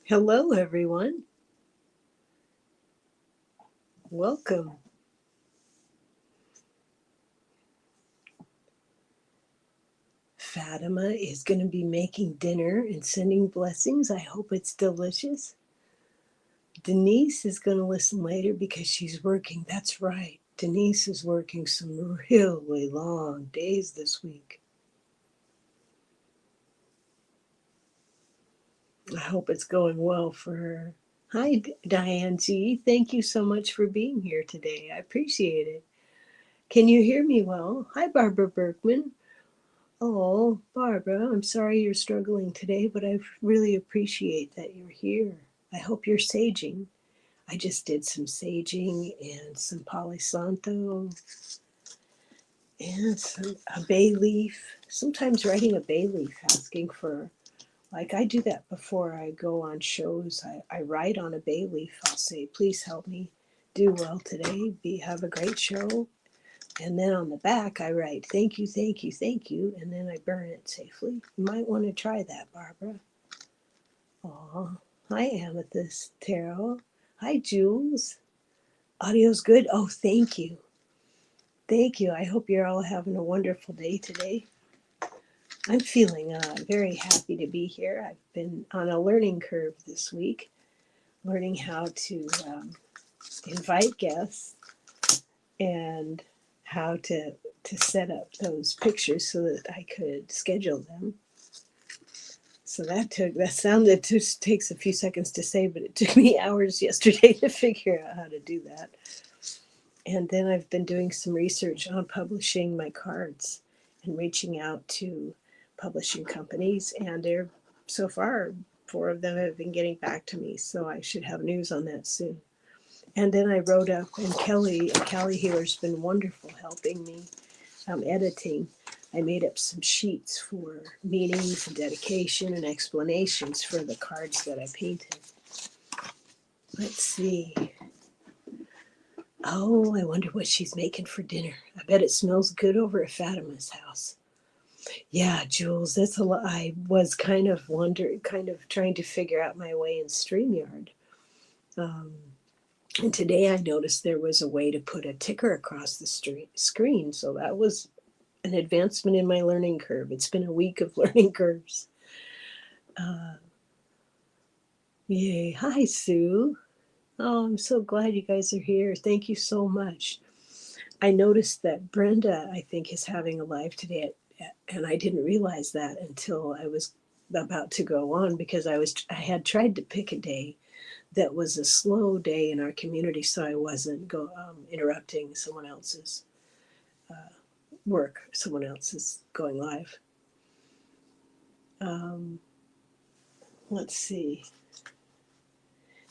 Hello, everyone. Welcome. Fatima is going to be making dinner and sending blessings. I hope it's delicious. Denise is going to listen later because she's working. That's right. Denise is working some really long days this week. I hope it's going well for her. Hi, Diane G. Thank you so much for being here today. I appreciate it. Can you hear me well? Hi, Barbara Berkman. Oh, Barbara, I'm sorry you're struggling today, but I really appreciate that you're here. I hope you're saging. I just did some saging and some Palo Santo and a bay leaf. Sometimes writing a bay leaf, asking for, like I do that before I go on shows. I write on a bay leaf. I'll say, please help me do well today. Have a great show. And then on the back, I write, thank you, thank you, thank you. And then I burn it safely. You might want to try that, Barbara. Aw, hi, Amethyst Tarot. Hi, Jules. Audio's good. Oh, thank you. Thank you. I hope you're all having a wonderful day today. I'm feeling very happy to be here. I've been on a learning curve this week, learning how to invite guests and how to set up those pictures so that I could schedule them. So that just takes a few seconds to say, but it took me hours yesterday to figure out how to do that. And then I've been doing some research on publishing my cards and reaching out to publishing companies, and they're so far 4 of them have been getting back to me, so I should have news on that soon. And then I wrote up, and Kelly Healer's been wonderful helping me editing. I made up some sheets for meanings and dedication and explanations for the cards that I painted. Let's see. Oh, I wonder what she's making for dinner. I bet it smells good over at Fatima's house. Yeah, Jules, that's a lot. I was kind of trying to figure out my way in StreamYard. Um, and today I noticed there was a way to put a ticker across the screen. So that was an advancement in my learning curve. It's been a week of learning curves. Uh, Yay. Hi, Sue. Oh, I'm so glad you guys are here. Thank you so much. I noticed that Brenda, I think, is having a live today, and I didn't realize that until I was about to go on because I had tried to pick a day that was a slow day in our community, so I wasn't interrupting someone else's uh, work. Someone else is going live. Um, let's see.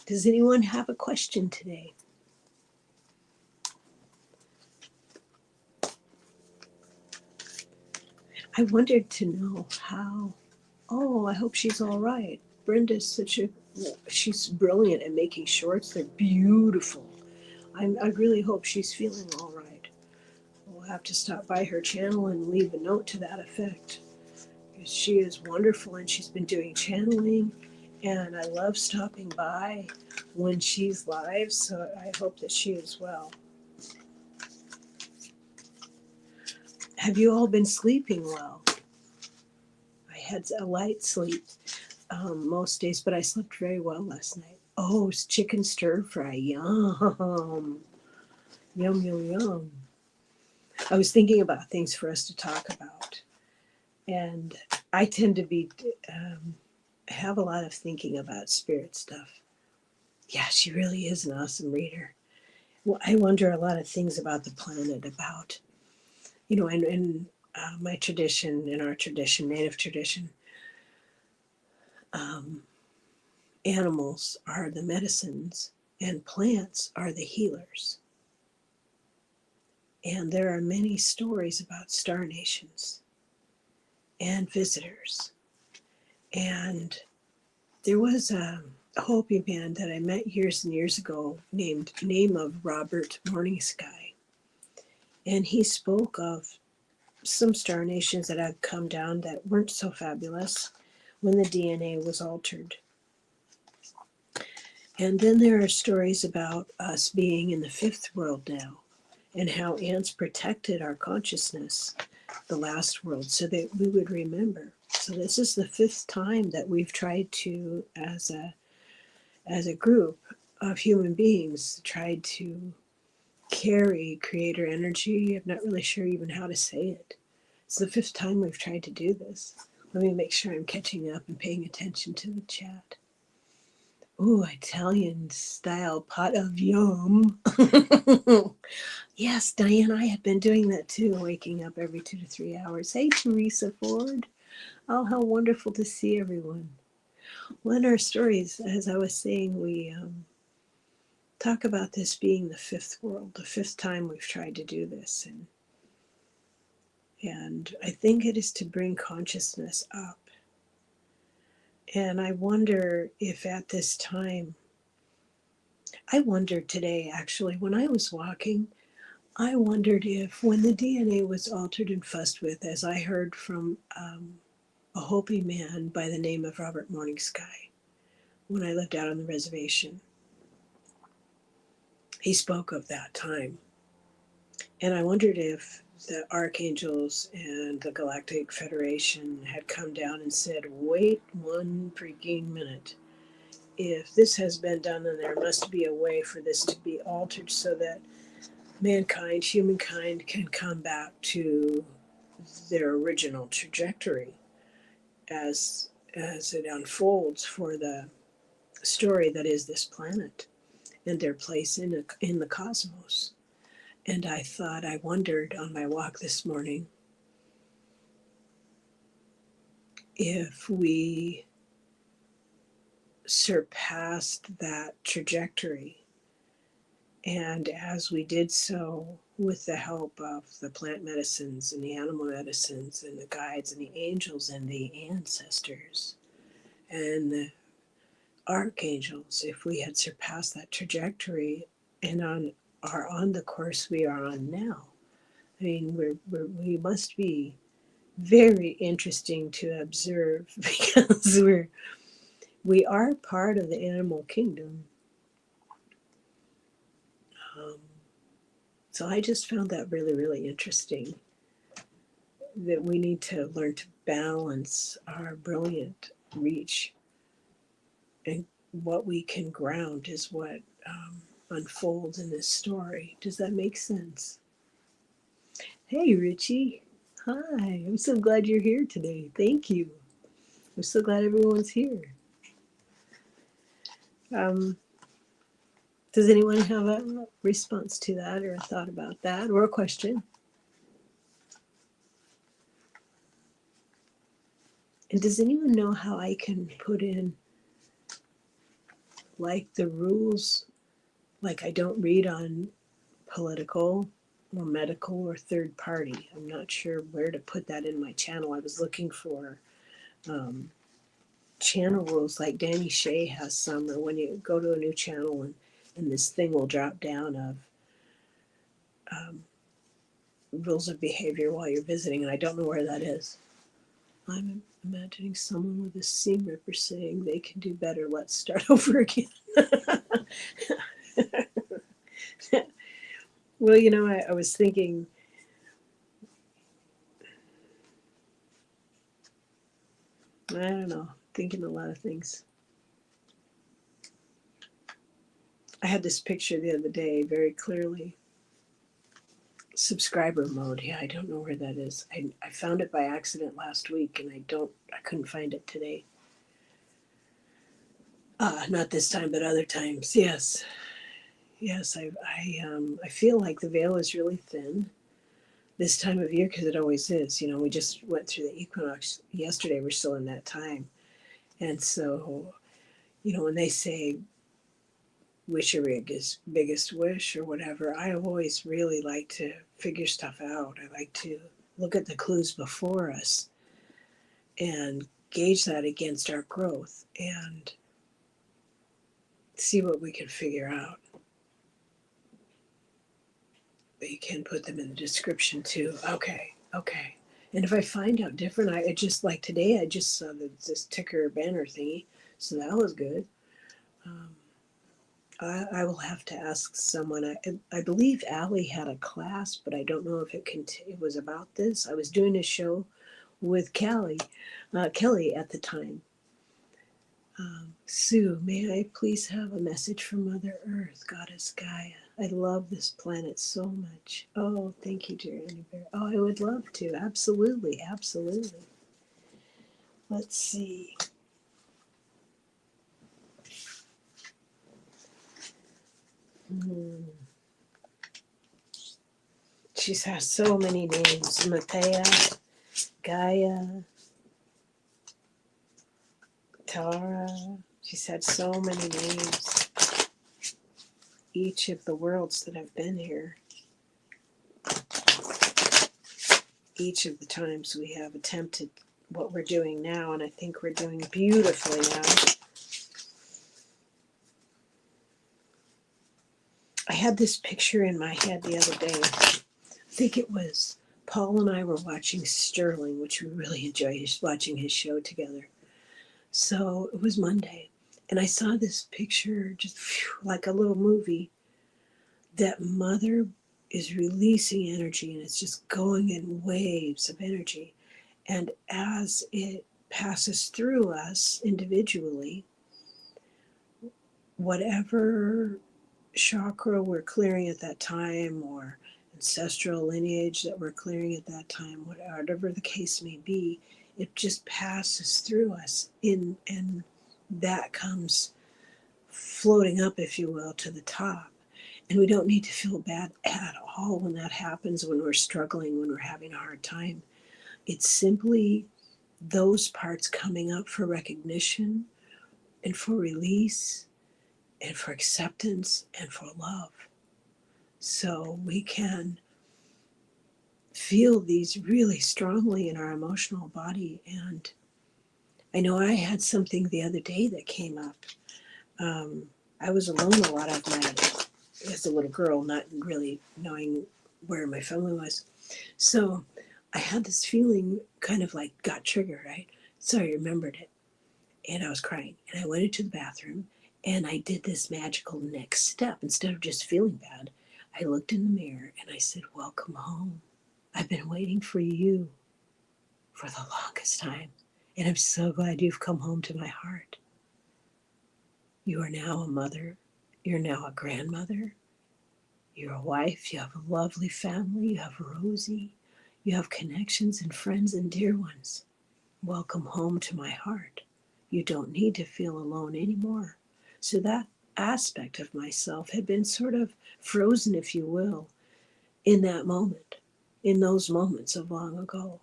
Does anyone have a question today? I wanted to know how. Oh, I hope she's all right. Brenda's she's brilliant at making shorts. They're beautiful. I really hope she's feeling all right. We'll have to stop by her channel and leave a note to that effect. She is wonderful and she's been doing channeling. And I love stopping by when she's live, so I hope that she is well. Have you all been sleeping well? I had a light sleep most days, but I slept very well last night. Oh, it's chicken stir fry. Yum. Yum, yum, yum. I was thinking about things for us to talk about. And I tend to have a lot of thinking about spirit stuff. Yeah, she really is an awesome reader. Well, I wonder a lot of things about the planet, about, in my tradition, in our tradition, native tradition, um, animals are the medicines and plants are the healers. And there are many stories about star nations and visitors. And there was a Hopi man that I met years and years ago named name of Robert Morning Sky. And he spoke of some star nations that had come down that weren't so fabulous when the DNA was altered. And then there are stories about us being in the fifth world now and how ants protected our consciousness, the last world, so that we would remember. So this is the fifth time that we've tried to, as a group of human beings, tried to carry creator energy. I'm not really sure even how to say it. It's the fifth time we've tried to do this. Let me make sure I'm catching up and paying attention to the chat. Ooh, Italian style pot of yum. Yes, Diane, I had been doing that too, waking up every 2 to 3 hours. Hey, Teresa Ford. Oh, how wonderful to see everyone. Well, in our stories, as I was saying, we talk about this being the fifth world, the fifth time we've tried to do this. And I think it is to bring consciousness up. And I wonder if at this time, I wondered today actually, when I was walking, I wondered if when the DNA was altered and fussed with, as I heard from a Hopi man by the name of Robert Morning Sky, when I lived out on the reservation, he spoke of that time. And I wondered if the archangels and the Galactic Federation had come down and said, wait one freaking minute. If this has been done, then there must be a way for this to be altered so that mankind, humankind, can come back to their original trajectory as it unfolds for the story that is this planet and their place in the cosmos. And I wondered on my walk this morning if we surpassed that trajectory. And as we did so, with the help of the plant medicines and the animal medicines and the guides and the angels and the ancestors and the archangels, if we had surpassed that trajectory and are on the course we are on now, I mean, we must be very interesting to observe because we are part of the animal kingdom. So I just found that really, really interesting, that we need to learn to balance our brilliant reach, and what we can ground is what unfolds in this story. Does that make sense? Hey, Richie. Hi. I'm so glad you're here today. Thank you. I'm so glad everyone's here. Does anyone have a response to that or a thought about that or a question? And does anyone know how I can put in like the rules? Like I don't read on political or medical or third party. I'm not sure where to put that in my channel. I was looking for channel rules like Danny Shea has some, or when you go to a new channel and this thing will drop down of rules of behavior while you're visiting, and I don't know where that is. I'm imagining someone with a seam ripper saying they can do better. Let's start over again. Well, you know, I was thinking, I don't know, thinking a lot of things. I had this picture the other day very clearly. Subscriber mode. Yeah, I don't know where that is. I found it by accident last week and I couldn't find it today. Not this time, but other times. Yes. Yes, I feel like the veil is really thin this time of year because it always is. You know, we just went through the equinox yesterday. We're still in that time. And so, you know, when they say wish your biggest wish or whatever, I always really like to figure stuff out. I like to look at the clues before us and gauge that against our growth and see what we can figure out. But you can put them in the description too. Okay. And if I find out different, I just like today, I just saw this ticker banner thingy, so that was good. I will have to ask someone. I believe Allie had a class, but I don't know if it was about this. I was doing a show with Kelly at the time. Sue, may I please have a message from Mother Earth, Goddess Gaia? I love this planet so much. Oh, thank you, dear Annie Bear. Oh, I would love to. Absolutely, absolutely. Let's see. Hmm. She has so many names. Matea, Gaia, Tara. She's had so many names. Each of the worlds that have been here. Each of the times we have attempted what we're doing now, and I think we're doing beautifully now. I had this picture in my head the other day. I think it was Paul and I were watching Sterling, which we really enjoyed watching his show together. So it was Monday, and I saw this picture, just like a little movie, that Mother is releasing energy, and it's just going in waves of energy. And as it passes through us individually, whatever chakra we're clearing at that time, or ancestral lineage that we're clearing at that time, whatever the case may be, it just passes through us and that comes floating up, if you will, to the top. And we don't need to feel bad at all when that happens, when we're struggling, when we're having a hard time. It's simply those parts coming up for recognition and for release and for acceptance and for love. So we can feel these really strongly in our emotional body. And I know I had something the other day that came up. I was alone a lot of my, as a little girl, not really knowing where my family was. So I had this feeling, kind of like got triggered, right? So I remembered it, and I was crying, and I went into the bathroom, and I did this magical next step. Instead of just feeling bad, I looked in the mirror and I said, welcome home. I've been waiting for you for the longest time, and I'm so glad you've come home to my heart. You are now a mother. You're now a grandmother. You're a wife. You have a lovely family. You have Rosie. You have connections and friends and dear ones. Welcome home to my heart. You don't need to feel alone anymore. So that aspect of myself had been sort of frozen, if you will, in that moment, in those moments of long ago.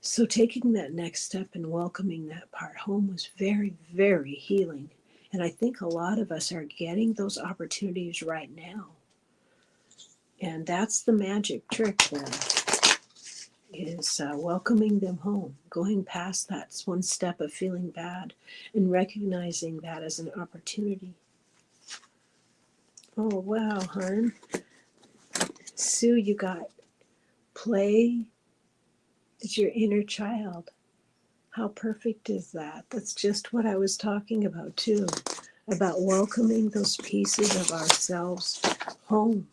So taking that next step and welcoming that part home was very, very healing. And I think a lot of us are getting those opportunities right now. And that's the magic trick then, is welcoming them home, going past that one step of feeling bad and recognizing that as an opportunity. Oh, wow, hon. Sue, you got play. It's your inner child. How perfect is that? That's just what I was talking about too, about welcoming those pieces of ourselves home.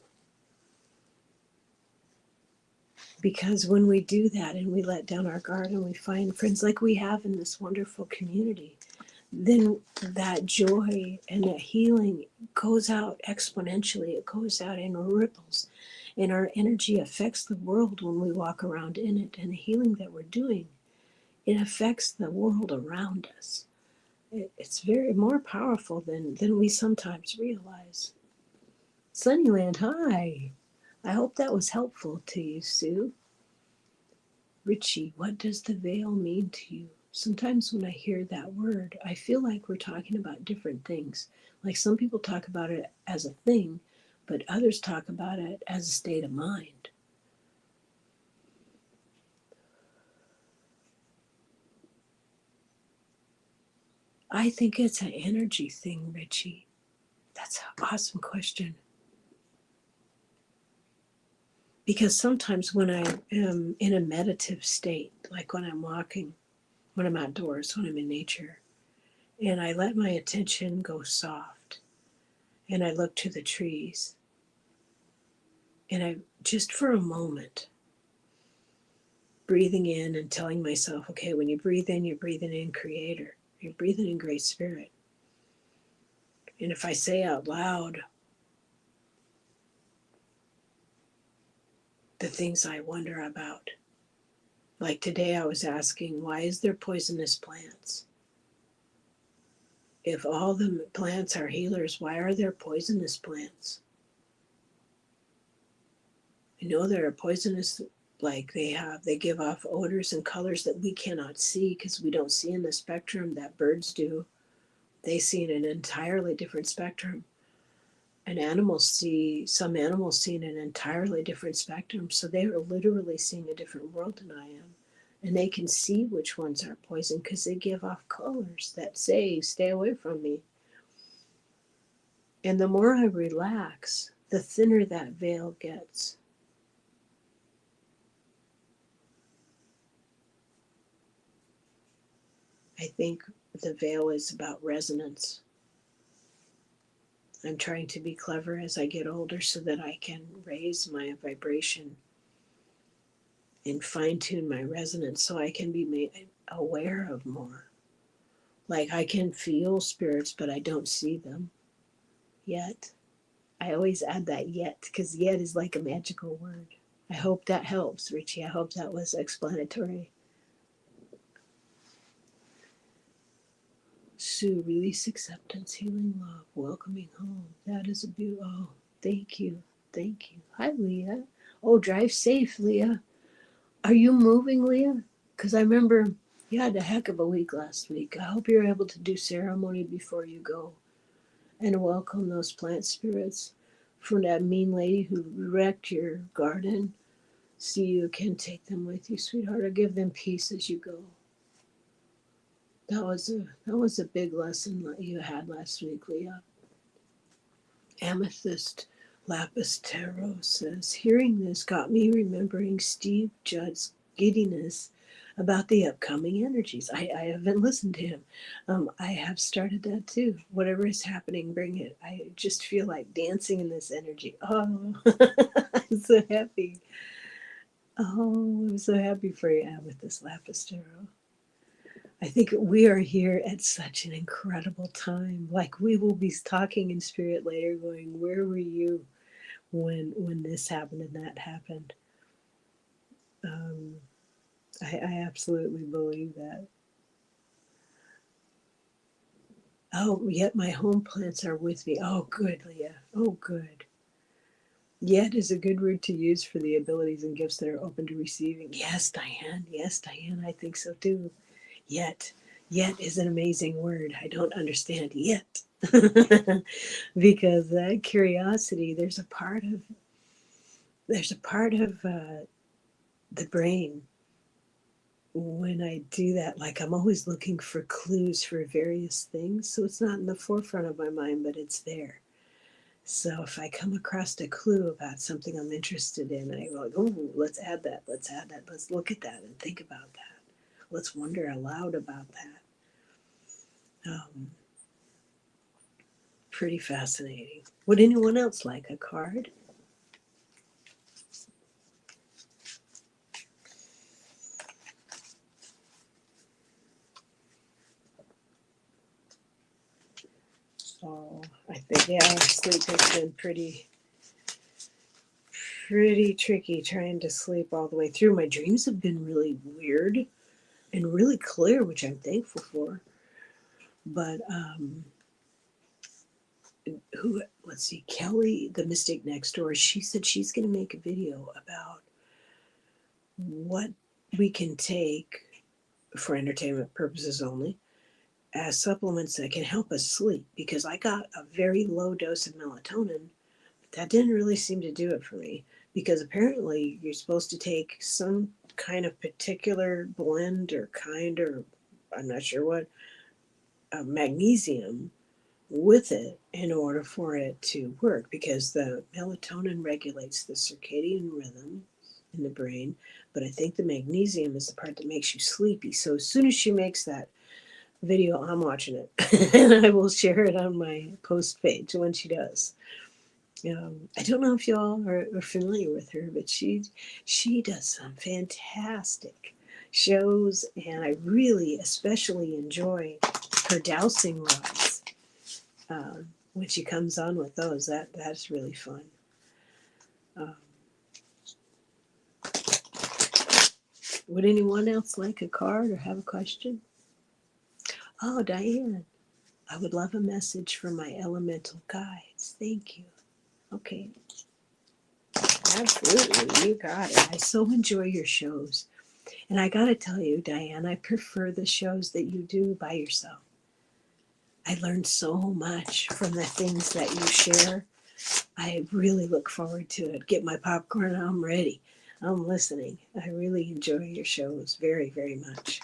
Because when we do that and we let down our guard and we find friends like we have in this wonderful community, then that joy and that healing goes out exponentially. It goes out in ripples, and our energy affects the world when we walk around in it. And the healing that we're doing, it affects the world around us. It's very more powerful than we sometimes realize. Sunnyland, hi. I hope that was helpful to you, Sue. Richie, what does the veil mean to you? Sometimes when I hear that word, I feel like we're talking about different things. Like some people talk about it as a thing, but others talk about it as a state of mind. I think it's an energy thing, Richie. That's an awesome question. Because sometimes when I am in a meditative state, like when I'm walking, when I'm outdoors, when I'm in nature, and I let my attention go soft, and I look to the trees, and I just for a moment breathing in and telling myself, okay, when you breathe in, you're breathing in Creator, you're breathing in Great Spirit. And if I say out loud the things I wonder about, like today I was asking, why is there poisonous plants? If all the plants are healers, why are there poisonous plants? I know there are poisonous, like they give off odors and colors that we cannot see because we don't see in the spectrum that birds do. They see in an entirely different spectrum. And some animals see in an entirely different spectrum. So they are literally seeing a different world than I am. And they can see which ones are poison because they give off colors that say, stay away from me. And the more I relax, the thinner that veil gets. I think the veil is about resonance. I'm trying to be clever as I get older so that I can raise my vibration and fine tune my resonance so I can be made aware of more. Like I can feel spirits, but I don't see them yet. I always add that yet because yet is like a magical word. I hope that helps, Richie. I hope that was explanatory. Sue, release, acceptance, healing, love, welcoming home. That is a beautiful. Oh, thank you. Thank you. Hi, Leah. Oh, drive safe, Leah. Are you moving, Leah? Because I remember you had a heck of a week last week. I hope you're able to do ceremony before you go and welcome those plant spirits from that mean lady who wrecked your garden. See, you can take them with you, sweetheart, or give them peace as you go. That was a big lesson that you had last week, Leah. Amethyst Lapis Tarot says, hearing this got me remembering Steve Judd's giddiness about the upcoming energies. I haven't listened to him. I have started that too. Whatever is happening, bring it. I just feel like dancing in this energy. Oh, I'm so happy. Oh, I'm so happy for you, Amethyst Lapis Tarot. I think we are here at such an incredible time. Like we will be talking in spirit later, going, "Where were you when this happened and that happened?" Um, I absolutely believe that. Oh, yet my home plants are with me. Oh, good, Leah. Oh, good. Yet is a good word to use for the abilities and gifts that are open to receiving. Yes, Diane. Yes, Diane. I think so too. Yet. Yet is an amazing word. I don't understand yet. Because that curiosity, there's a part of the brain when I do that. Like I'm always looking for clues for various things. So it's not in the forefront of my mind, but it's there. So if I come across a clue about something I'm interested in, I go, oh, let's add that. Let's add that. Let's look at that and think about that. Let's wonder aloud about that. Pretty fascinating. Would anyone else like a card? So I think, yeah, sleep has been pretty tricky trying to sleep all the way through. My dreams have been really weird and really clear, which I'm thankful for. But let's see, Kelly, the mystic next door, she said she's going to make a video about what we can take for entertainment purposes only as supplements that can help us sleep, because I got a very low dose of melatonin. That didn't really seem to do it for me, because apparently you're supposed to take some kind of particular blend or I'm not sure what, magnesium with it in order for it to work, because the melatonin regulates the circadian rhythm in the brain, but I think the magnesium is the part that makes you sleepy. So as soon as she makes that video, I'm watching it. And I will share it on my post page when she does. I don't know if y'all are familiar with her, but she does some fantastic shows, and I really especially enjoy her dowsing rods. When she comes on with those, that's really fun. Um, would anyone else like a card or have a question? Oh, Diane, I would love a message from my elemental guides. Thank you. Okay, absolutely, you got it. I so enjoy your shows. And I got to tell you, Diane, I prefer the shows that you do by yourself. I learned so much from the things that you share. I really look forward to it. Get my popcorn, I'm ready. I'm listening. I really enjoy your shows very, very much.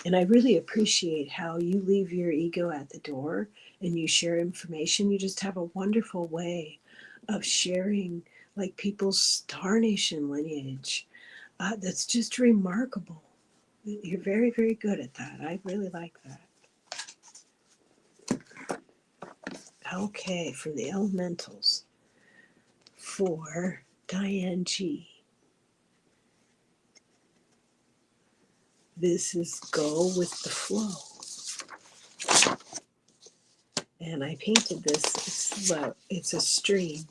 And I really appreciate how you leave your ego at the door and you share information. You just have a wonderful way of sharing, like, people's Star Nation lineage. That's just remarkable. You're very, very good at that. I really like that. Okay, from the elementals for Diane G. This is Go with the Flow. And I painted this, it's a stream.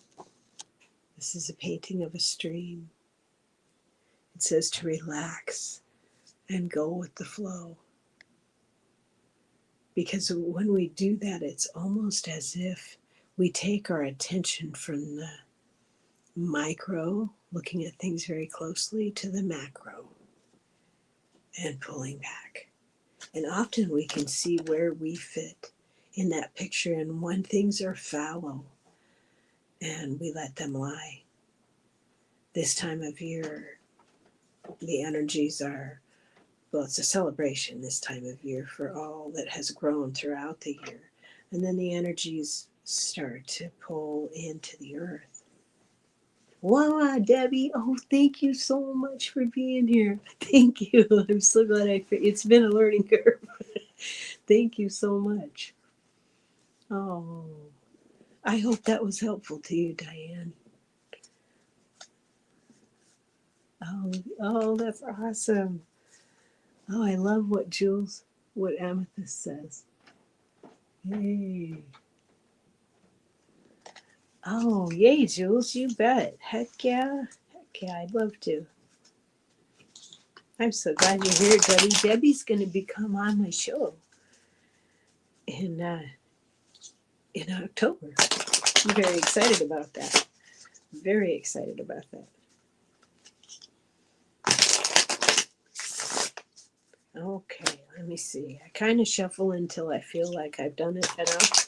This is a painting of a stream. It says to relax and go with the flow. Because when we do that, it's almost as if we take our attention from the micro, looking at things very closely, to the macro and pulling back. And often we can see where we fit in that picture, and when things are fallow and we let them lie. This time of year, the energies are, well, it's a celebration this time of year for all that has grown throughout the year. And then the energies start to pull into the earth. Wow, Debbie. Oh, thank you so much for being here. Thank you. I'm so glad it's been a learning curve. Thank you so much. Oh, I hope that was helpful to you, Diane. Oh, that's awesome. Oh, I love what Amethyst says. Yay. Oh, yay, Jules, you bet. Heck yeah. Heck yeah, I'd love to. I'm so glad you're here, Debbie. Debbie's going to become on my show in October. I'm very excited about that. Very excited about that. Okay, let me see. I kind of shuffle until I feel like I've done it enough.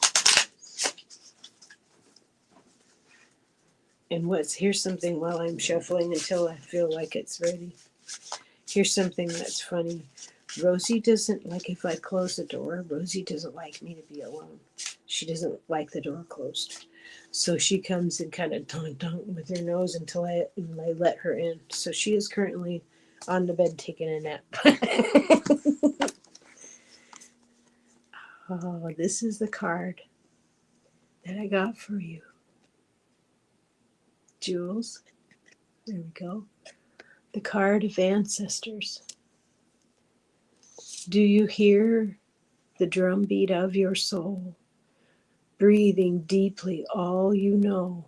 And here's something while I'm shuffling until I feel like it's ready. Here's something that's funny. Rosie doesn't like, if I close the door, Rosie doesn't like me to be alone. She doesn't like the door closed. So she comes and kind of dunk with her nose until I let her in. So she is currently on the bed taking a nap. Oh, this is the card that I got for you, Jules. There we go. The card of ancestors. Do you hear the drumbeat of your soul, breathing deeply all you know?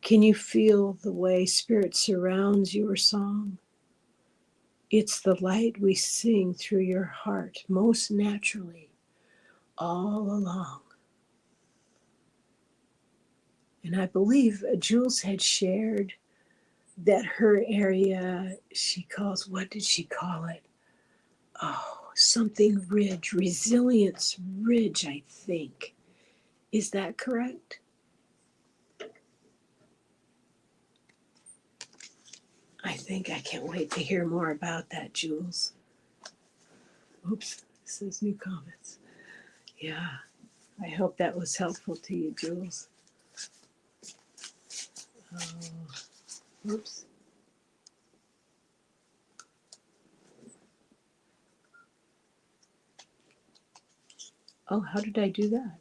Can you feel the way spirit surrounds your song? It's the light we sing through your heart most naturally all along. And I believe Jules had shared that her area, she calls, what did she call it? Oh, something ridge, resilience ridge, I think. Is that correct? I think I can't wait to hear more about that, Jules. Oops, this says new comments. Yeah, I hope that was helpful to you, Jules. Oops. Oh, how did I do that?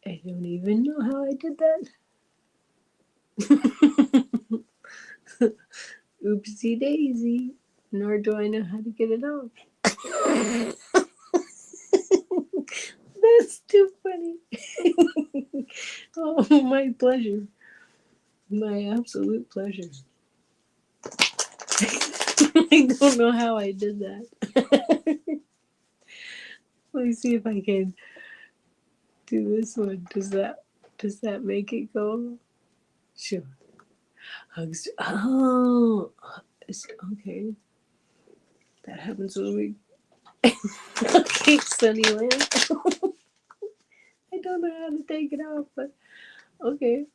I don't even know how I did that. Oopsie daisy. Nor do I know how to get it off. That's too funny. Oh, my pleasure. My absolute pleasure. I don't know how I did that. Let me see if I can do this one. Does that make it go? Sure. Hugs. Oh, okay. That happens when we. Okay, Sunnyland. I don't know how to take it off, but okay.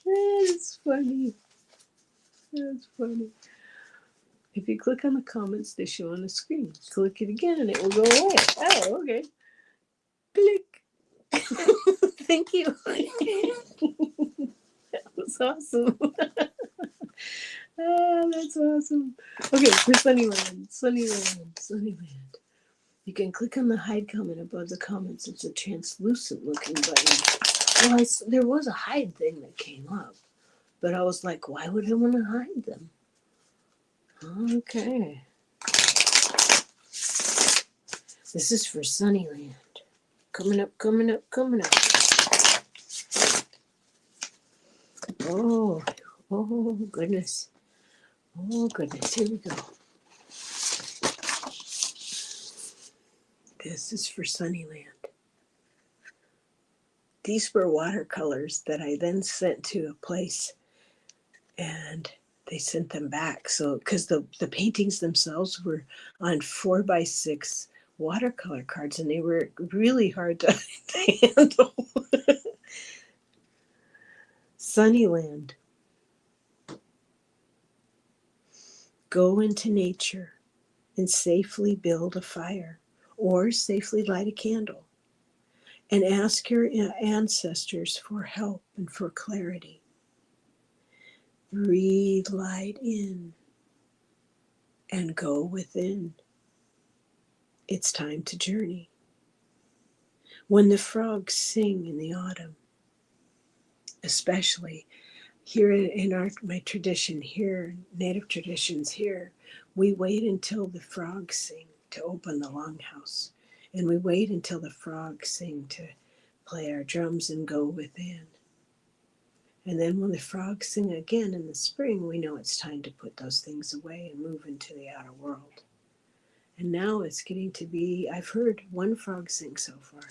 That's funny. That's funny. If you click on the comments, they show on the screen. Click it again and it will go away. Oh, okay. Click. Thank you. That was awesome. That's awesome. Okay, for Sunnyland. You can click on the hide comment above the comments. It's a translucent looking button. Well, there was a hide thing that came up, but I was like, why would I want to hide them? Okay. This is for Sunnyland. Coming up. Oh, goodness. Oh, goodness. Here we go. This is for Sunnyland. These were watercolors that I then sent to a place, and they sent them back. So, because the paintings themselves were on 4x6 watercolor cards, and they were really hard to handle. Sunnyland. Go into nature and safely build a fire or safely light a candle and ask your ancestors for help and for clarity. Breathe light in and go within. It's time to journey. When the frogs sing in the autumn, especially here in my tradition here, native traditions here, we wait until the frogs sing to open the longhouse. And we wait until the frogs sing to play our drums and go within. And then when the frogs sing again in the spring, we know it's time to put those things away and move into the outer world. And now it's getting to be, I've heard one frog sing so far.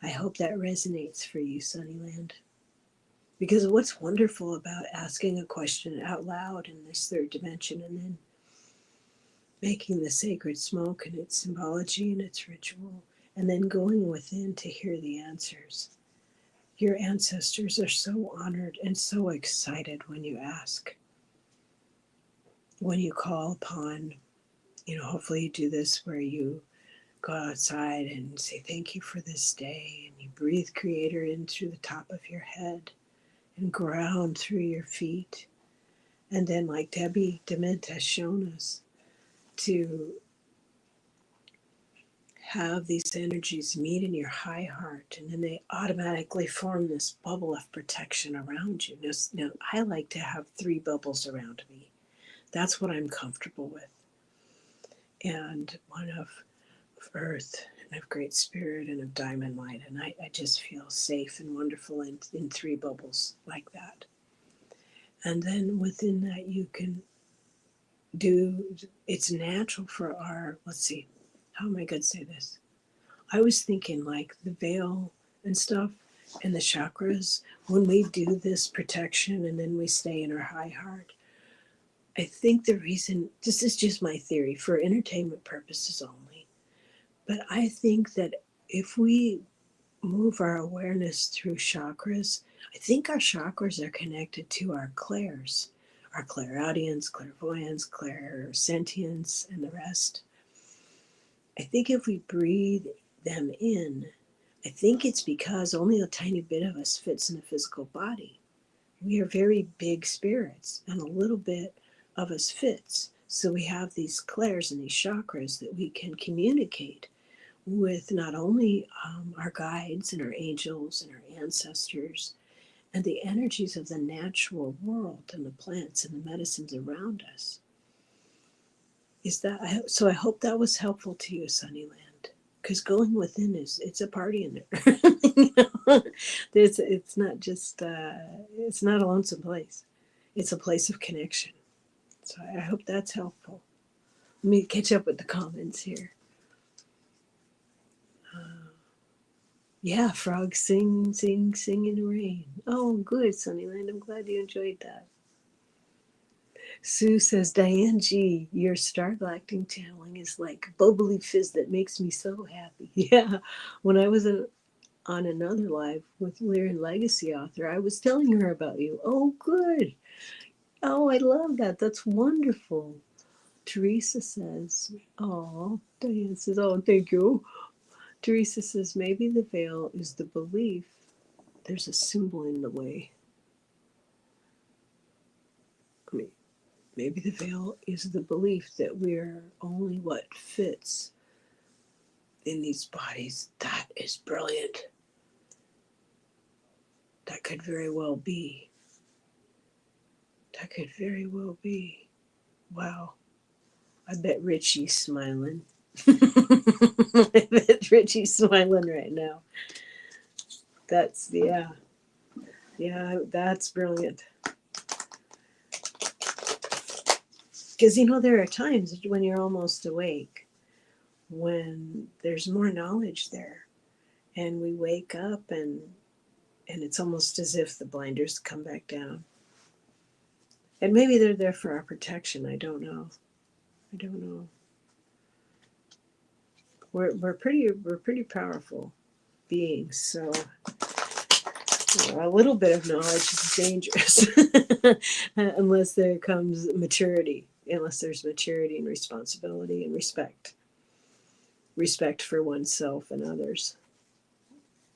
I hope that resonates for you, Sunnyland. Because what's wonderful about asking a question out loud in this third dimension and then making the sacred smoke and its symbology and its ritual, and then going within to hear the answers. Your ancestors are so honored and so excited when you ask. When you call upon, hopefully you do this where you go outside and say thank you for this day, and you breathe Creator in through the top of your head and ground through your feet. And then, like Debbie Dement has shown us, to have these energies meet in your high heart, and then they automatically form this bubble of protection around you. Now, I like to have 3 bubbles around me. That's what I'm comfortable with. And one of earth, and of great spirit, and of diamond light. And I just feel safe and wonderful in 3 bubbles like that. And then within that, you can it's natural for let's see, how am I going to say this? I was thinking like the veil and stuff and the chakras, when we do this protection and then we stay in our high heart, I think the reason, this is just my theory for entertainment purposes only, but I think that if we move our awareness through chakras, I think our chakras are connected to our clairs, our clairaudience, clairvoyance, clairsentience, and the rest. I think if we breathe them in, I think it's because only a tiny bit of us fits in a physical body. We are very big spirits, and a little bit of us fits. So we have these clairs and these chakras that we can communicate with not only our guides and our angels and our ancestors and the energies of the natural world and the plants and the medicines around us. Is that so? I hope that was helpful to you, Sunnyland. Because going within it's a party in there. You know? It's not just it's not a lonesome place. It's a place of connection. So I hope that's helpful. Let me catch up with the comments here. Yeah, frogs sing, sing, sing in the rain. Oh, good, Sunnyland. I'm glad you enjoyed that. Sue says, Diane G., your star galactic channeling is like bubbly fizz that makes me so happy. Yeah, when I was on another live with Lyrian Legacy author, I was telling her about you. Oh, good. Oh, I love that. That's wonderful. Teresa says, oh, Diane says, oh, thank you. Teresa says, maybe the veil is the belief there's a symbol in the way. I mean, maybe the veil is the belief that we're only what fits in these bodies. That is brilliant. That could very well be. That could very well be. Wow. I bet Richie's smiling. I bet Richie's smiling right now. That's, yeah. Yeah, that's brilliant. Because, you know, there are times when you're almost awake, when there's more knowledge there. And we wake up and it's almost as if the blinders come back down. And maybe they're there for our protection. I don't know. We're pretty powerful beings. So a little bit of knowledge is dangerous unless there comes maturity. Unless there's maturity and responsibility and respect for oneself and others,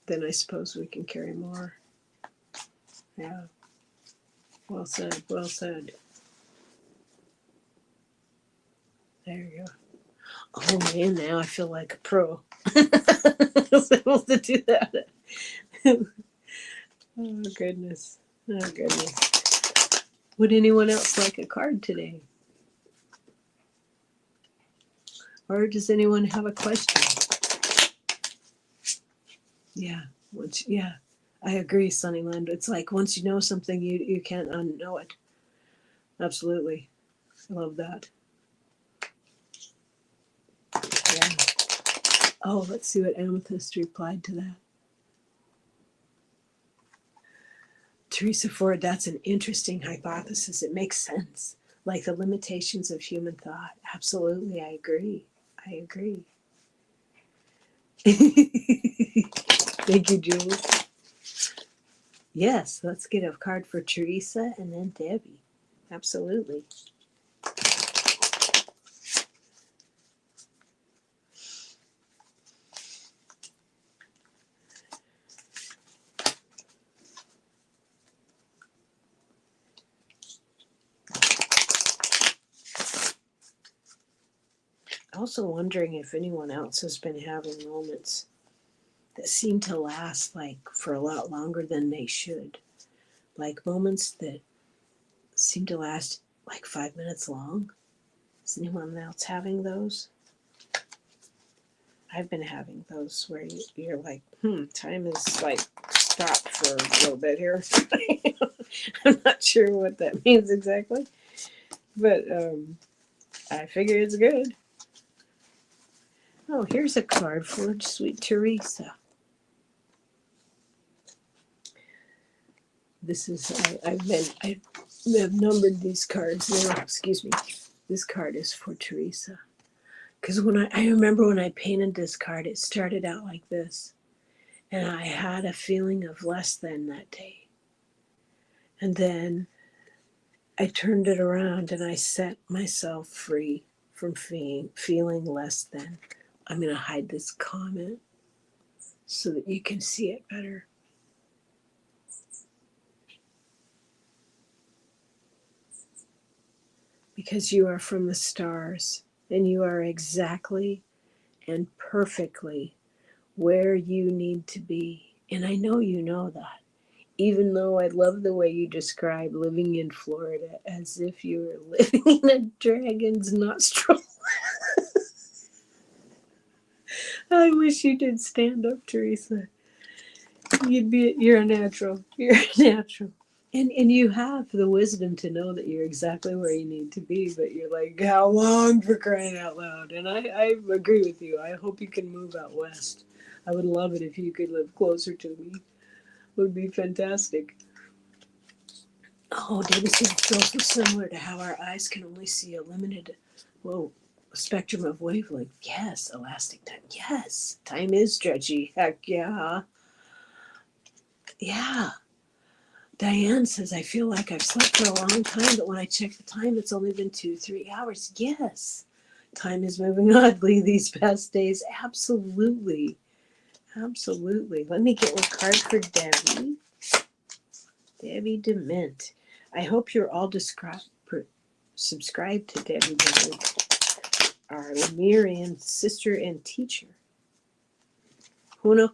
then I suppose we can carry more. Yeah. Well said. Well said. There you go. Oh man, now I feel like a pro. I was able to do that. Oh goodness. Oh goodness. Would anyone else like a card today? Or does anyone have a question? Yeah. Yeah. I agree, Sunnyland. It's like once you know something, you can't unknow it. Absolutely. I love that. Yeah. Oh, let's see what Amethyst replied to that. Teresa Ford, that's an interesting hypothesis. It makes sense. Like the limitations of human thought. Absolutely, I agree. Thank you, Jules. Yes, let's get a card for Teresa and then Debbie. Absolutely. Also wondering if anyone else has been having moments that seem to last like for a lot longer than they should. Like moments that seem to last like 5 minutes long. Is anyone else having those? I've been having those where you're like, time is like stopped for a little bit here. I'm not sure what that means exactly, but I figure it's good. Oh, here's a card for sweet Teresa. This is I've numbered these cards now. Excuse me. This card is for Teresa. Because when I remember when I painted this card, it started out like this. And I had a feeling of less than that day. And then I turned it around and I set myself free from feeling less than. I'm going to hide this comment so that you can see it better. because you are from the stars and you are exactly and perfectly where you need to be. And I know you know that. Even though I love the way you describe living in Florida as if you were living in a dragon's nostril. I wish you did stand up, Teresa. You're a natural. You're a natural. And you have the wisdom to know that you're exactly where you need to be, but you're like, how long, for crying out loud? And I agree with you. I hope you can move out west. I would love it if you could live closer to me. It would be fantastic. Oh, Debbie said it's also similar to how our eyes can only see a limited, spectrum of wavelength. Yes, elastic time. Yes, time is stretchy. Heck yeah. Yeah. Diane says, I feel like I've slept for a long time, but when I check the time, it's only been 2-3 hours. Yes, time is moving oddly these past days. Absolutely. Absolutely. Let me get one card for Debbie. Debbie Dement. I hope you're all subscribed to Debbie Dement, our Lemurian sister and teacher. Huna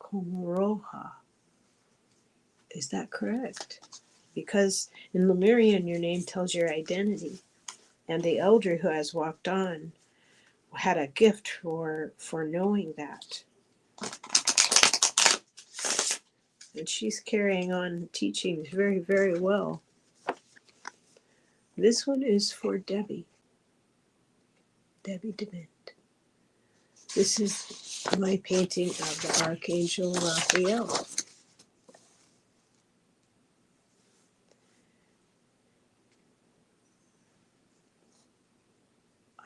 Komoroha. Is that correct? Because in Lemurian, your name tells your identity. And the elder who has walked on had a gift for knowing that. And she's carrying on the teachings very, very well. This one is for Debbie. Debbie Dement. This is my painting of the Archangel Raphael.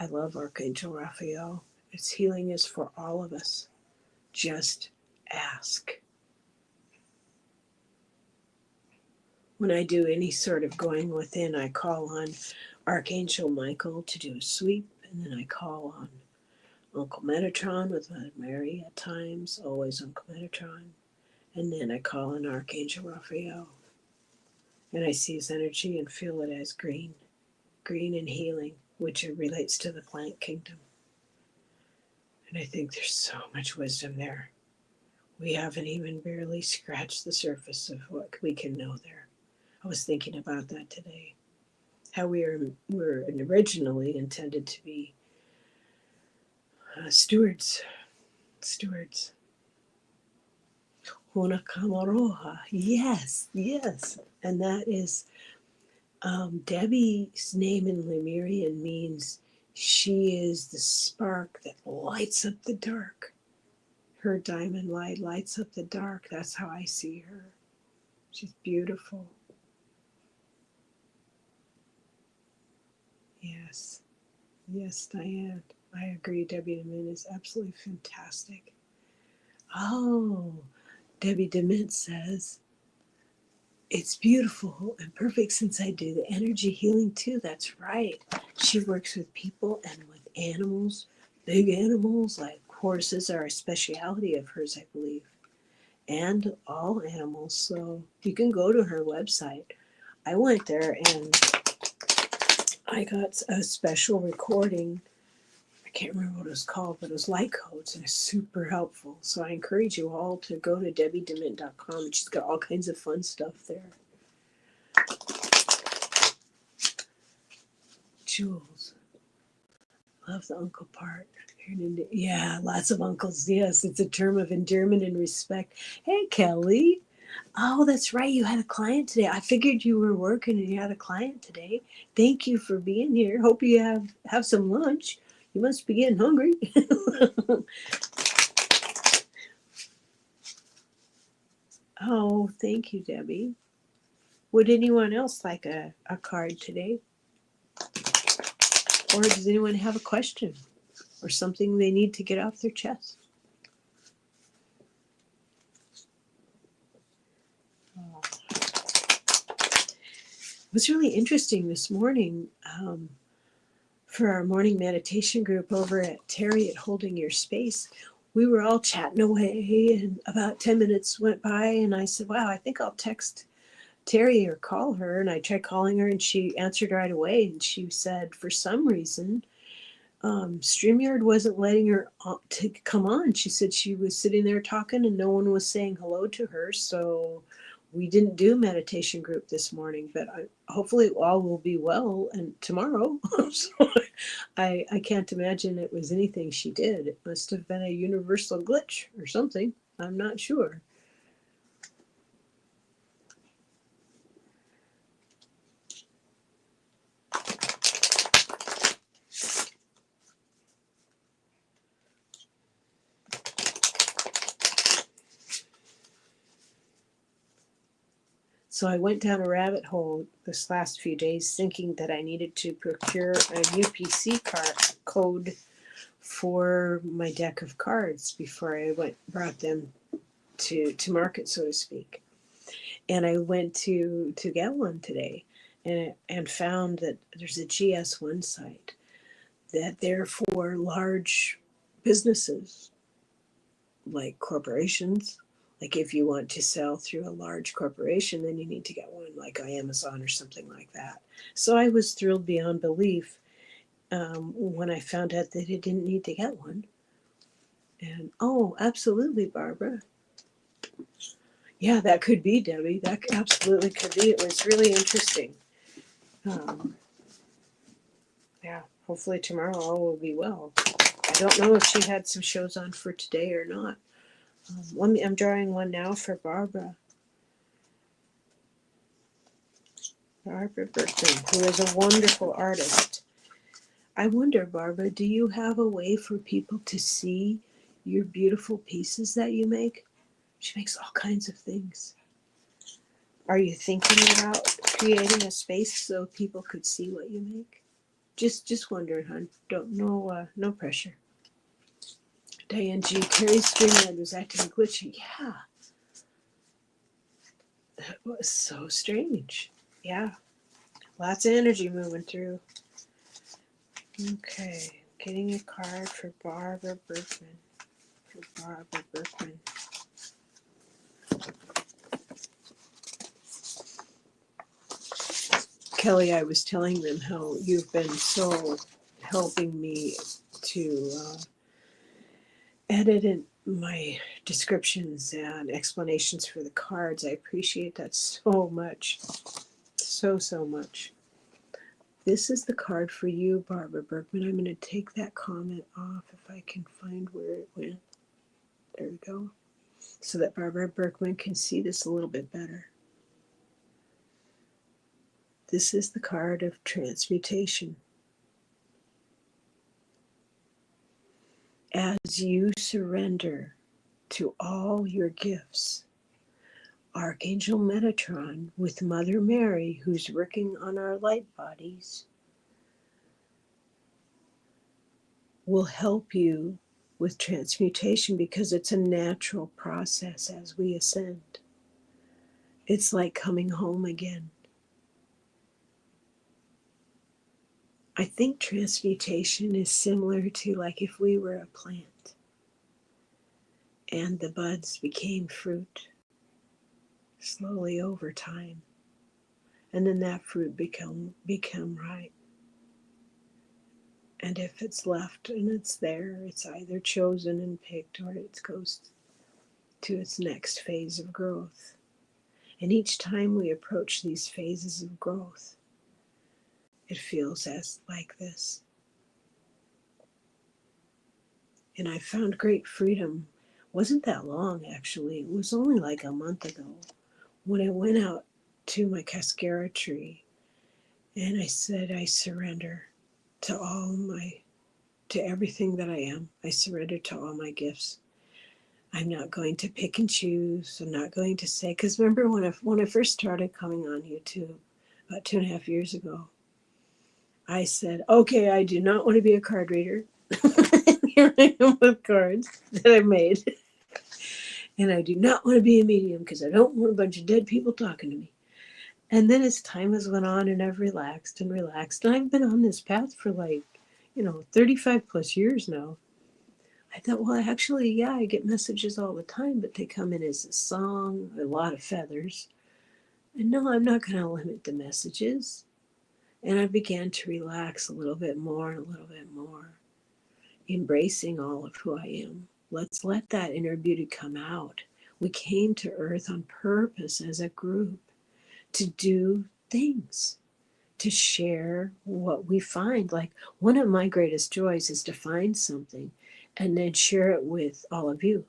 I love Archangel Raphael. Its healing is for all of us. Just ask. When I do any sort of going within, I call on Archangel Michael to do a sweep, and then I call on Uncle Metatron with Mother Mary at times, always Uncle Metatron, and then I call on Archangel Raphael. And I see his energy and feel it as green and healing, which relates to the plant kingdom. And I think there's so much wisdom there. We haven't even barely scratched the surface of what we can know there. I was thinking about that today. How we were originally intended to be stewards. Huna Kamaroha. Yes. And that is Debbie's name in Lemurian means she is the spark that lights up the dark. Her diamond light lights up the dark. That's how I see her. She's beautiful. Yes, Diane. I agree. Debbie Dement is absolutely fantastic. Oh, Debbie Dement says, it's beautiful and perfect since I do the energy healing too. That's right. She works with people and with animals. Big animals like horses are a specialty of hers, I believe. And all animals. So you can go to her website. I went there and I got a special recording. I can't remember what it was called, but it was light codes and it's super helpful. So I encourage you all to go to debbiedement.com. She's got all kinds of fun stuff there. Jules. Love the uncle part. Yeah, lots of uncles. Yes, it's a term of endearment and respect. Hey, Kelly. Oh, that's right. You had a client today. I figured you were working and you had a client today. Thank you for being here. Hope you have some lunch. You must be getting hungry. Oh, thank you, Debbie. Would anyone else like a card today? Or does anyone have a question or something they need to get off their chest? Oh. It was really interesting this morning for our morning meditation group over at Terry at Holding Your Space. We were all chatting away and about 10 minutes went by and I said, wow, I think I'll text Terry or call her, and I tried calling her, and she answered right away, and she said for some reason StreamYard wasn't letting her to come on. She said she was sitting there talking and no one was saying hello to her. So we didn't do meditation group this morning, but hopefully all will be well and tomorrow. So I can't imagine it was anything she did. It must have been a universal glitch or something. I'm not sure. So I went down a rabbit hole this last few days thinking that I needed to procure a UPC code for my deck of cards before I brought them to market, so to speak. And I went to get one today and found that there's a GS1 site that they're for large businesses like corporations. Like if you want to sell through a large corporation, then you need to get one like Amazon or something like that. So I was thrilled beyond belief when I found out that I didn't need to get one. And oh, absolutely, Barbara. Yeah, that could be, Debbie. That absolutely could be. It was really interesting. Um, yeah, hopefully tomorrow all will be well. I don't know if she had some shows on for today or not. I'm drawing one now for Barbara. Barbara Berkman, who is a wonderful artist. I wonder, Barbara, do you have a way for people to see your beautiful pieces that you make? She makes all kinds of things. Are you thinking about creating a space so people could see what you make? Just wondering, hon. Don't no pressure. Diane G. Carrie's StreamYard was acting glitchy. Yeah, that was so strange. Yeah, lots of energy moving through. Okay, getting a card for Barbara Berkman. For Barbara Berkman. Kelly, I was telling them how you've been so helping me to edit in my descriptions and explanations for the cards. I appreciate that so much. So much. This is the card for you, Barbara Berkman. I'm going to take that comment off if I can find where it went. There we go. So that Barbara Berkman can see this a little bit better. This is the card of transmutation. As you surrender to all your gifts, Archangel Metatron with Mother Mary, who's working on our light bodies, will help you with transmutation because it's a natural process as we ascend. It's like coming home again. I think transmutation is similar to like if we were a plant and the buds became fruit slowly over time, and then that fruit become ripe. And if it's left and it's there, it's either chosen and picked or it goes to its next phase of growth. And each time we approach these phases of growth, it feels as like this. And I found great freedom. Wasn't that long actually. It was only like a month ago when I went out to my cascara tree and I said, I surrender to everything that I am. I surrender to all my gifts. I'm not going to pick and choose. I'm not going to say, because remember when I first started coming on YouTube about 2.5 years ago, I said, okay, I do not want to be a card reader. Here I am with cards that I made. And I do not want to be a medium because I don't want a bunch of dead people talking to me. And then as time has went on and I've relaxed and relaxed, and I've been on this path for 35 plus years now. I thought, well, actually, yeah, I get messages all the time, but they come in as a song, a lot of feathers. And no, I'm not going to limit the messages. And I began to relax a little bit more and a little bit more, embracing all of who I am. Let's let that inner beauty come out. We came to Earth on purpose as a group to do things, to share what we find. Like, one of my greatest joys is to find something and then share it with all of you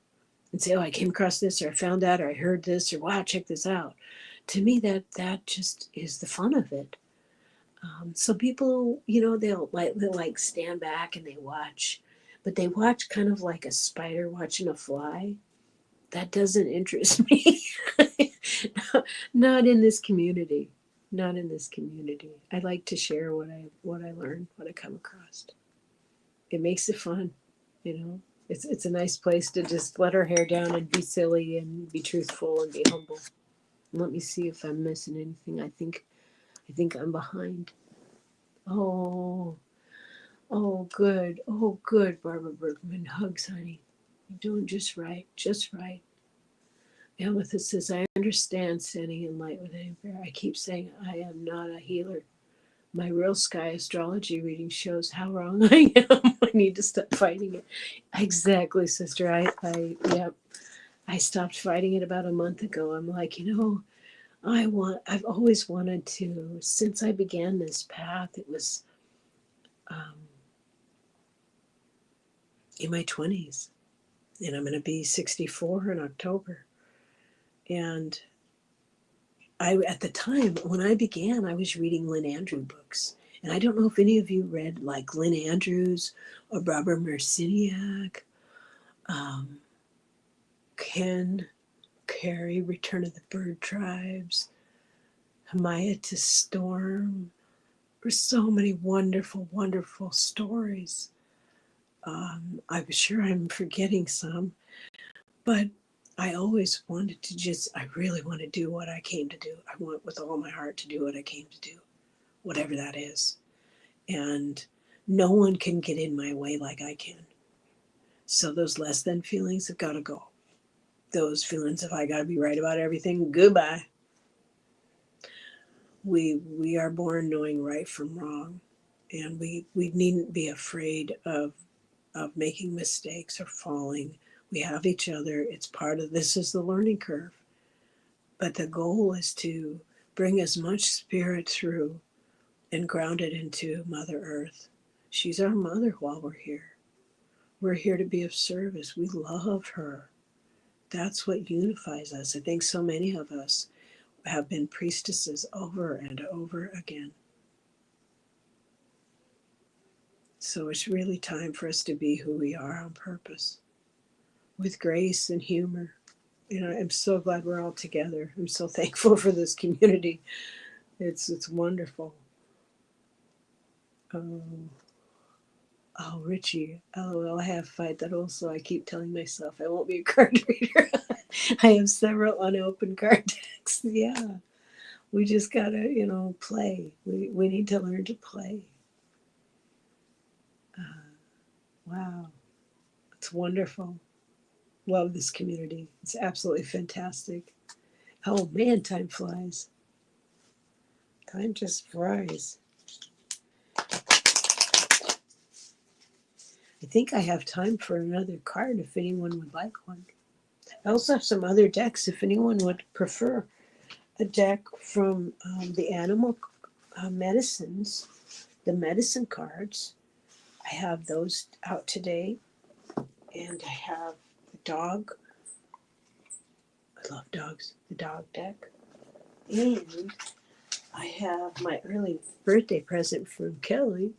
and say, oh, I came across this, or I found that, or I heard this, or wow, check this out. To me, that just is the fun of it. So people, they'll like stand back and they watch, but they watch kind of like a spider watching a fly. That doesn't interest me. Not in this community. Not in this community. I like to share what I learn, what I come across. It makes it fun, you know. It's a nice place to just let our hair down and be silly and be truthful and be humble. Let me see if I'm missing anything. I think I'm behind. Oh, oh, good. Oh, good, Barbara Bergman. Hugs, honey. You're doing just right. Just right. Amethyst says, I understand standing in light with any bear. I keep saying I am not a healer. My real sky astrology reading shows how wrong I am. I need to stop fighting it. Exactly, sister. Yep. I stopped fighting it about a month ago. I'm like, I've always wanted to, since I began this path, it was um, in my 20s, and I'm going to be 64 in October. And at the time when I began, I was reading Lynn Andrews books. And I don't know if any of you read like Lynn Andrews or Barbara Marciniak, um, Ken Carey, Return of the Bird Tribes, Himayat Storm. There's so many wonderful, wonderful stories. I'm sure I'm forgetting some, but I always wanted to I really want to do what I came to do. I want with all my heart to do what I came to do, whatever that is. And no one can get in my way like I can. So those less than feelings have got to go. Those feelings of I got to be right about everything, goodbye. We are born knowing right from wrong, and we needn't be afraid of making mistakes or falling. We have each other. It's part of this is the learning curve. But the goal is to bring as much spirit through and ground it into Mother Earth. She's our mother while we're here. We're here to be of service. We love her. That's what unifies us. I think so many of us have been priestesses over and over again. So it's really time for us to be who we are on purpose, with grace and humor. I'm so glad we're all together. I'm so thankful for this community. It's wonderful. Oh, Richie, LOL, I have fight that also. I keep telling myself I won't be a card reader. I have several unopened card decks. Yeah, we just gotta, play. We need to learn to play. Wow, it's wonderful. Love this community. It's absolutely fantastic. Oh man, time flies. Time just flies. I think I have time for another card if anyone would like one. I also have some other decks if anyone would prefer a deck from the animal medicines, the medicine cards. I have those out today, and I have the dog. I love dogs. The dog deck, and I have my early birthday present from Kelly.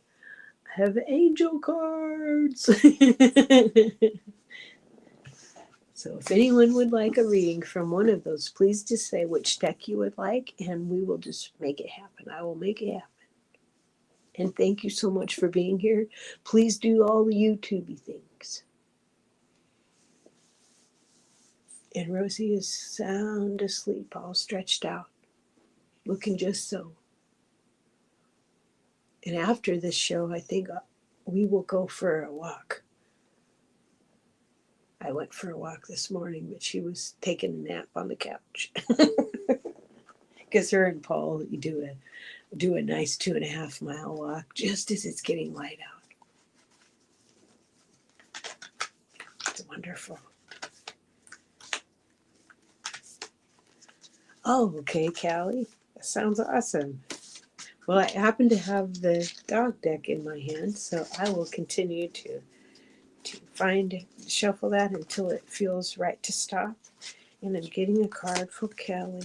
I have angel cards. So if anyone would like a reading from one of those, please just say which deck you would like, and we will just make it happen. I will make it happen. And thank you so much for being here. Please do all the YouTubey things. And Rosie is sound asleep, all stretched out, looking just so. And after this show, I think we will go for a walk. I went for a walk this morning, but she was taking a nap on the couch. Because her and Paul, you do a nice 2.5 mile walk just as it's getting light out. It's wonderful. Oh, okay, Callie. That sounds awesome. Well, I happen to have the dog deck in my hand, so I will continue to shuffle that until it feels right to stop. And I'm getting a card for Kelly.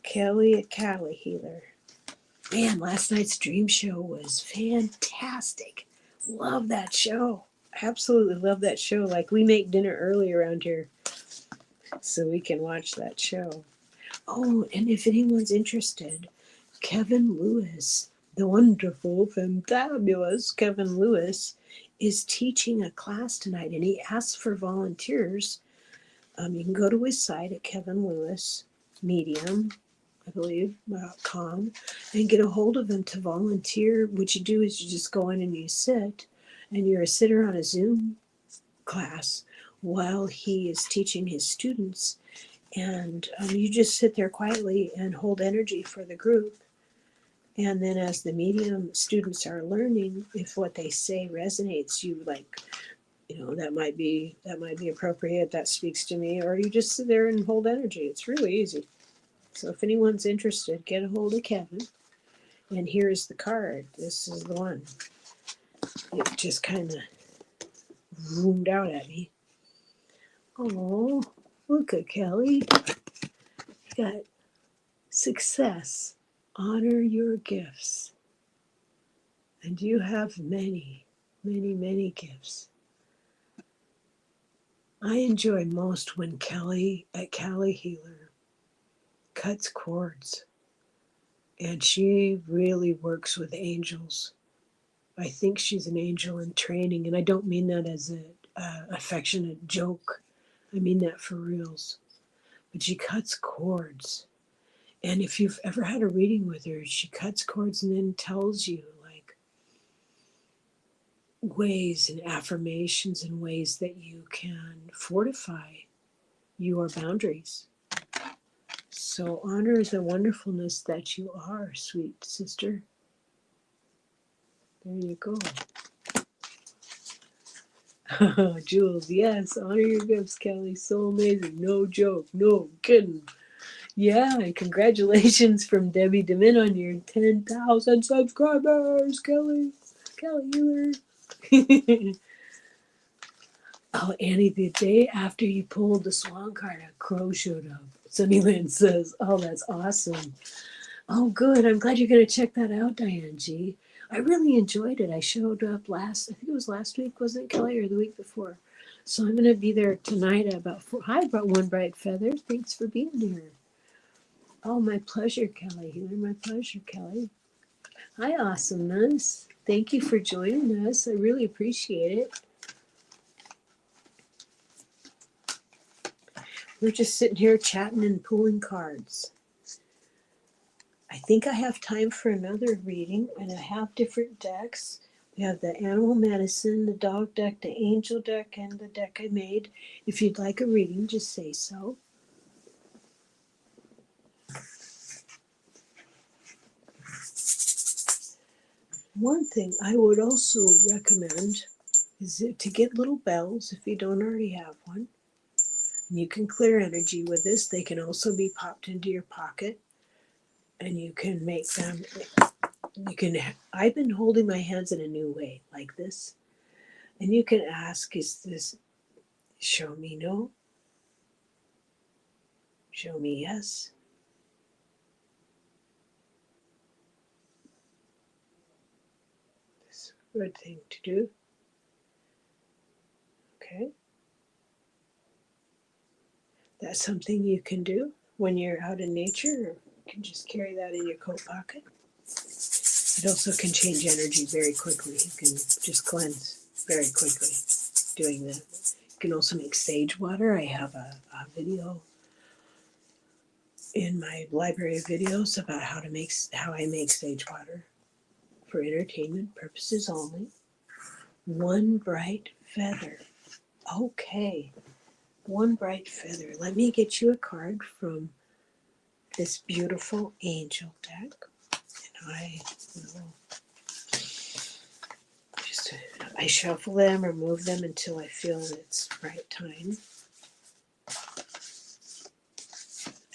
Kelly at Cali Healer. Man, last night's dream show was fantastic. Love that show. Absolutely love that show. Like, we make dinner early around here so we can watch that show. Oh, and if anyone's interested, Kevin Lewis, the wonderful, fantabulous Kevin Lewis, is teaching a class tonight, and he asks for volunteers. You can go to his site at Kevin Lewis Medium, I believe, .com, and get a hold of him to volunteer. What you do is you just go in and you sit, and you're a sitter on a Zoom class while he is teaching his students. And you just sit there quietly and hold energy for the group. And then as the medium students are learning, if what they say resonates, you that might be appropriate, that speaks to me, or you just sit there and hold energy. It's really easy. So if anyone's interested, get a hold of Kevin. And here's the card. This is the one. It just kind of zoomed out at me. Oh, look at Kelly. You got success. Honor your gifts. And you have many, many, many gifts. I enjoy most when Kelly at Cali Healer cuts cords. And she really works with angels. I think she's an angel in training, and I don't mean that as an affectionate joke. I mean that for reals. But she cuts cords. And if you've ever had a reading with her, she cuts cords and then tells you like ways and affirmations and ways that you can fortify your boundaries. So honor the wonderfulness that you are, sweet sister. There you go. Jules, yes, honor your gifts, Kelly. So amazing. No joke. No kidding. Yeah, and congratulations from Debbie Demin on your 10,000 subscribers, Kelly. Kelly Healer. Oh, Annie, the day after you pulled the swan card, a crow showed up. Sunnyland says, oh, that's awesome. Oh, good. I'm glad you're going to check that out, Diane G. I really enjoyed it. I showed up I think it was last week, wasn't it, Kelly, or the week before? So I'm going to be there tonight at about 4. Hi, One Bright Feather. Thanks for being here. Oh, my pleasure, Kelly Healer. My pleasure, Kelly. Hi, awesomeness. Thank you for joining us. I really appreciate it. We're just sitting here chatting and pulling cards. I think I have time for another reading, and I have different decks. We have the animal medicine, the dog deck, the angel deck, and the deck I made. If you'd like a reading, just say so. One thing I would also recommend is to get little bells if you don't already have one. You can clear energy with this. They can also be popped into your pocket, and you can make them. I've been holding my hands in a new way, like this. And you can ask, is this show me no? Show me yes? This is a good thing to do. Okay. That's something you can do when you're out in nature, or you can just carry that in your coat pocket. It also can change energy very quickly. You can just cleanse very quickly doing that. You can also make sage water. I have a video in my library of videos about how I make sage water for entertainment purposes only. One bright feather. Okay. One bright feather. Let me get you a card from this beautiful angel deck, and I shuffle them or move them until I feel it's right time.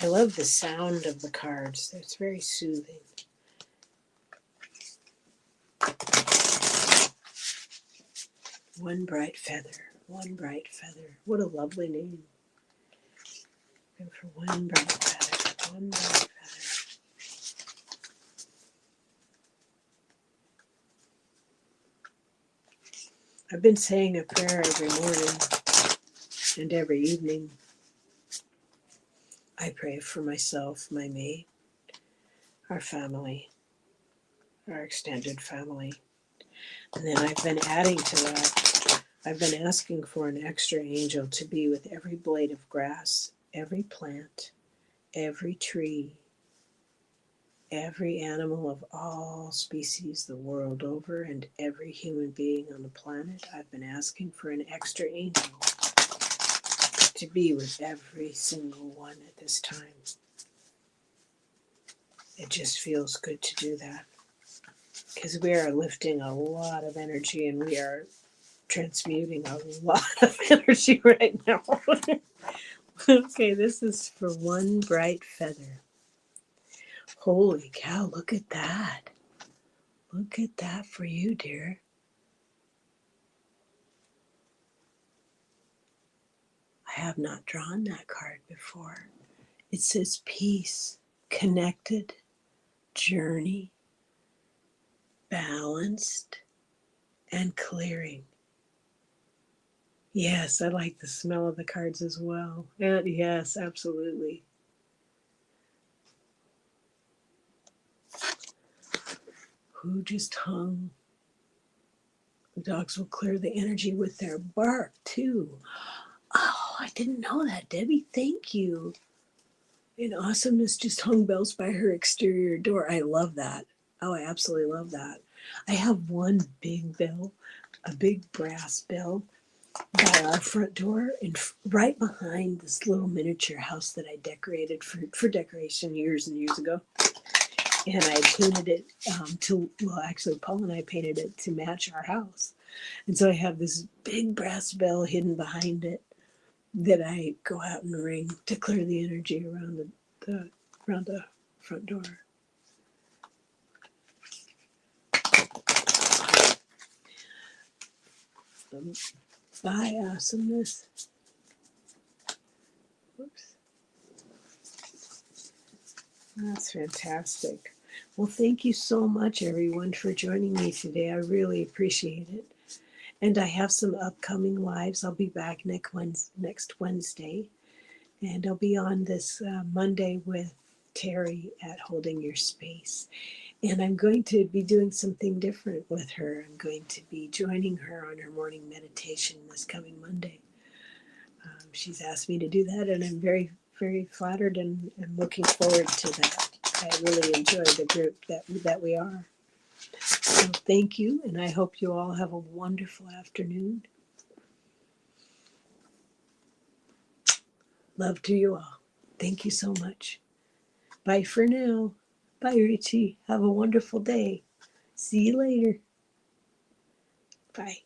I love the sound of the cards. It's very soothing. One bright feather, one bright feather. What a lovely name. And for one bright feather, one bright feather. I've been saying a prayer every morning and every evening. I pray for myself, my mate, our family, our extended family. And then I've been adding to that. I've been asking for an extra angel to be with every blade of grass, every plant, every tree, every animal of all species the world over, and every human being on the planet. I've been asking for an extra angel to be with every single one at this time. It just feels good to do that because we are lifting a lot of energy and we are transmuting a lot of energy right now. Okay, this is for one bright feather. Holy cow, look at that. Look at that for you, dear. I have not drawn that card before. It says peace, connected, journey, balanced, and clearing. Yes, I like the smell of the cards as well. And yes, absolutely. Who just hung? The dogs will clear the energy with their bark, too. Oh, I didn't know that, Debbie. Thank you. And Awesomeness just hung bells by her exterior door. I love that. Oh, I absolutely love that. I have one big bell, a big brass bell by our front door and right behind this little miniature house that I decorated for decoration years and years ago. And I painted it actually Paul and I painted it to match our house. And so I have this big brass bell hidden behind it that I go out and ring to clear the energy around the front door. Bye, Awesomeness. Whoops. That's fantastic. Well, thank you so much, everyone, for joining me today. I really appreciate it. And I have some upcoming lives. I'll be back next Wednesday. And I'll be on this Monday with Terry at Holding Your Space. And I'm going to be doing something different with her. I'm going to be joining her on her morning meditation this coming Monday. She's asked me to do that, and I'm very, very flattered and looking forward to that. I really enjoy the group that we are. So thank you, and I hope you all have a wonderful afternoon. Love to you all. Thank you so much. Bye for now. Bye, Richie. Have a wonderful day. See you later. Bye.